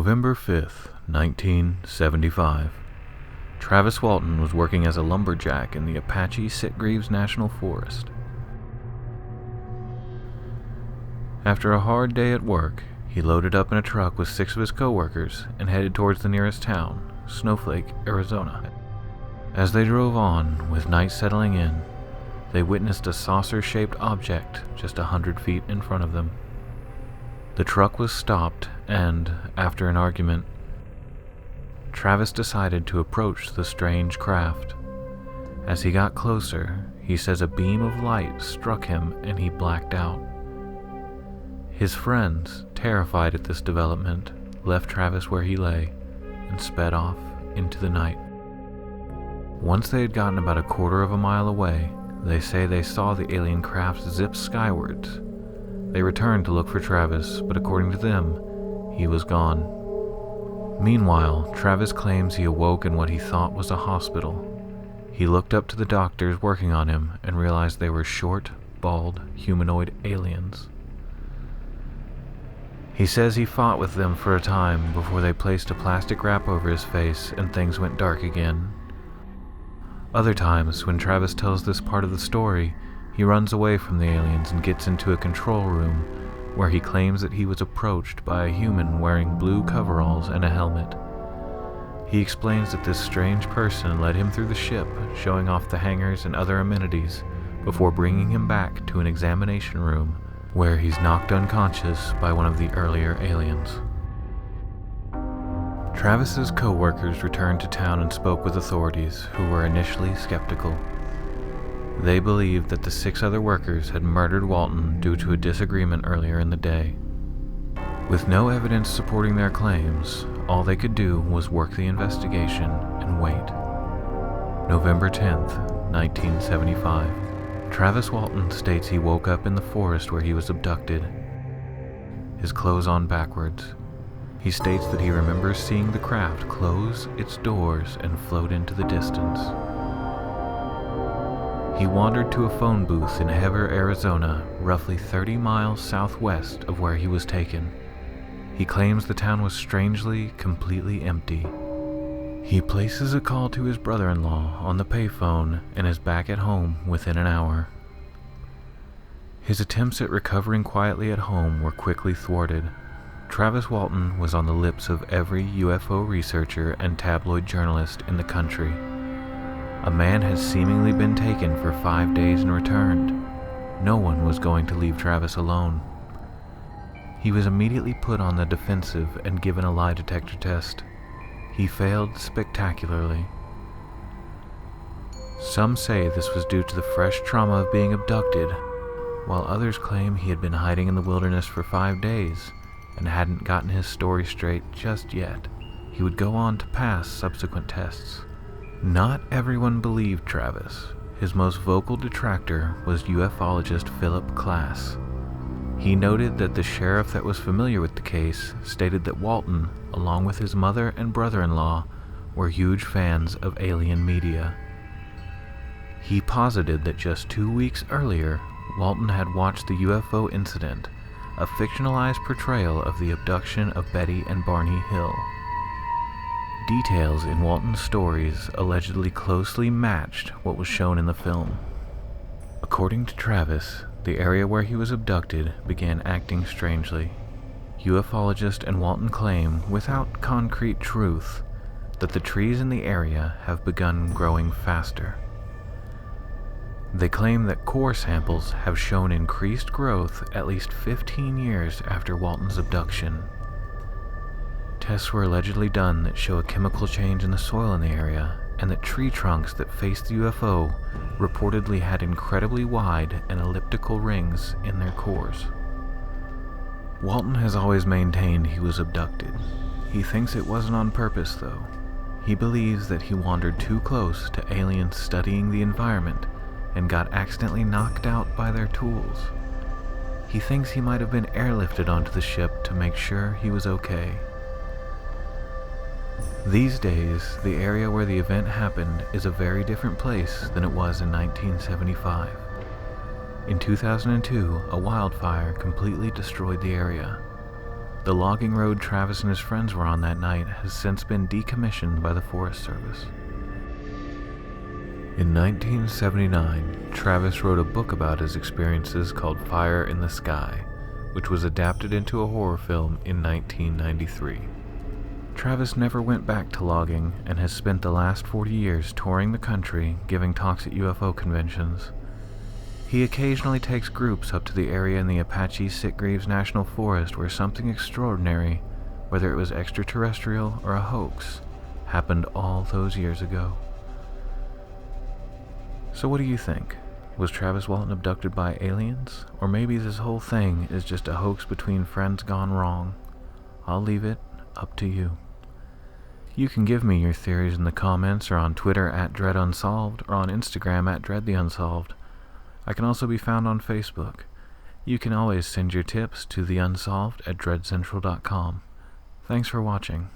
November 5th, 1975. Travis Walton was working as a lumberjack in the Apache Sitgreaves National Forest. After a hard day at work, he loaded up in a truck with 6 of his co-workers and headed towards the nearest town, Snowflake, Arizona. As they drove on, with night settling in, they witnessed a saucer-shaped object just 100 feet in front of them. The truck was stopped, and, after an argument, Travis decided to approach the strange craft. As he got closer, he says a beam of light struck him and he blacked out. His friends, terrified at this development, left Travis where he lay and sped off into the night. Once they had gotten about a quarter of a mile away, they say they saw the alien craft zip skywards. They returned to look for Travis, but according to them, he was gone. Meanwhile, Travis claims he awoke in what he thought was a hospital. He looked up to the doctors working on him and realized they were short, bald, humanoid aliens. He says he fought with them for a time before they placed a plastic wrap over his face and things went dark again. Other times, when Travis tells this part of the story, he runs away from the aliens and gets into a control room where he claims that he was approached by a human wearing blue coveralls and a helmet. He explains that this strange person led him through the ship, showing off the hangars and other amenities, before bringing him back to an examination room where he's knocked unconscious by one of the earlier aliens. Travis's co-workers returned to town and spoke with authorities, who were initially skeptical. They believed that the 6 other workers had murdered Walton due to a disagreement earlier in the day. With no evidence supporting their claims, all they could do was work the investigation and wait. November 10th, 1975. Travis Walton states he woke up in the forest where he was abducted, his clothes on backwards. He states that he remembers seeing the craft close its doors and float into the distance. He wandered to a phone booth in Heber, Arizona, roughly 30 miles southwest of where he was taken. He claims the town was strangely, completely empty. He places a call to his brother-in-law on the payphone and is back at home within an hour. His attempts at recovering quietly at home were quickly thwarted. Travis Walton was on the lips of every UFO researcher and tabloid journalist in the country. A man had seemingly been taken for 5 days and returned. No one was going to leave Travis alone. He was immediately put on the defensive and given a lie detector test. He failed spectacularly. Some say this was due to the fresh trauma of being abducted, while others claim he had been hiding in the wilderness for 5 days and hadn't gotten his story straight just yet. He would go on to pass subsequent tests. Not everyone believed Travis. His most vocal detractor was ufologist Philip Klass. He noted that the sheriff that was familiar with the case stated that Walton, along with his mother and brother-in-law, were huge fans of alien media. He posited that just 2 weeks earlier, Walton had watched the UFO incident, a fictionalized portrayal of the abduction of Betty and Barney Hill. Details in Walton's stories allegedly closely matched what was shown in the film. According to Travis, the area where he was abducted began acting strangely. Ufologist and Walton claim, without concrete truth, that the trees in the area have begun growing faster. They claim that core samples have shown increased growth at least 15 years after Walton's abduction. Tests were allegedly done that show a chemical change in the soil in the area, and that tree trunks that faced the UFO reportedly had incredibly wide and elliptical rings in their cores. Walton has always maintained he was abducted. He thinks it wasn't on purpose, though. He believes that he wandered too close to aliens studying the environment and got accidentally knocked out by their tools. He thinks he might have been airlifted onto the ship to make sure he was okay. These days, the area where the event happened is a very different place than it was in 1975. In 2002, a wildfire completely destroyed the area. The logging road Travis and his friends were on that night has since been decommissioned by the Forest Service. In 1979, Travis wrote a book about his experiences called Fire in the Sky, which was adapted into a horror film in 1993. Travis never went back to logging and has spent the last 40 years touring the country giving talks at UFO conventions. He occasionally takes groups up to the area in the Apache Sitgreaves National Forest where something extraordinary, whether it was extraterrestrial or a hoax, happened all those years ago. So what do you think? Was Travis Walton abducted by aliens? Or maybe this whole thing is just a hoax between friends gone wrong? I'll leave it up to you. You can give me your theories in the comments or on Twitter at DreadUnsolved or on Instagram at DreadTheUnsolved. I can also be found on Facebook. You can always send your tips to theunsolved@dreadcentral.com. Thanks for watching.